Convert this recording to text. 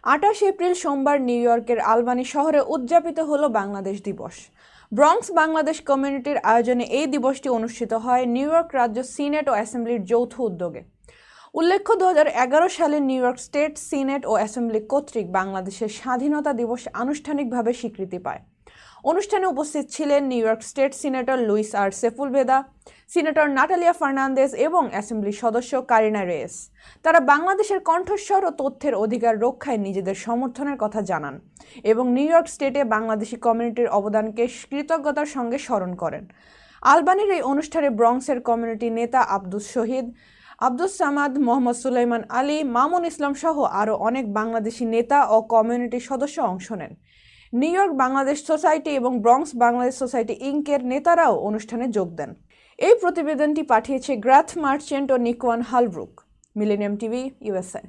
28 April সোমবার new ইয়র্কের আলবানি শহরে উদযাপিত হলো বাংলাদেশ দিবস। ব্রঙ্কস বাংলাদেশ কমিউনিটির আয়োজনে এই দিবসটি অনুষ্ঠিত হয় নিউ ইয়র্ক রাজ্য সিনেট ও অ্যাসেম্বলির যৌথ উদ্যোগে। উল্লেখ্য, 2011 সালে নিউ ইয়র্ক স্টেট সিনেট ও অ্যাসেম্বলি কর্তৃক বাংলাদেশের স্বাধীনতা দিবস আনুষ্ঠানিকভাবে স্বীকৃতি পায়। অনুষ্ঠানে উপস্থিত ছিলেন New York State senator Luis R Sepulveda, senator Natalia Fernandez এবং অ্যাসেম্বলি সদস্য কারিনা রেয়েস। তারা বাংলাদেশের কণ্ঠস্বর ও তথ্যের অধিকার রক্ষায় নিজেদের সমর্থনের কথা জানান এবং নিউ ইয়র্ক স্টেটে বাংলাদেশি কমিউনিটির অবদানকে কৃতজ্ঞতার সঙ্গে স্মরণ করেন। আলবানির এই অনুষ্ঠানে ব্রঙ্কসের কমিউনিটি নেতা আব্দুস শহীদ, আব্দুস সামাদ, মোহাম্মদ সুলাইমান আলী, মামুন ইসলাম সহ আরও অনেক বাংলাদেশি নেতা ও কমিউনিটি সদস্য অংশ নেন। নিউ ইয়র্ক বাংলাদেশ সোসাইটি এবং ব্রঙ্কস বাংলাদেশ সোসাইটি ইনকের নেতারাও অনুষ্ঠানে যোগ দেন। এই প্রতিবেদনটি পাঠিয়েছে গ্রাথ মার্চেন্ট ও Nicoyan Holbrook. Millennium TV, USA।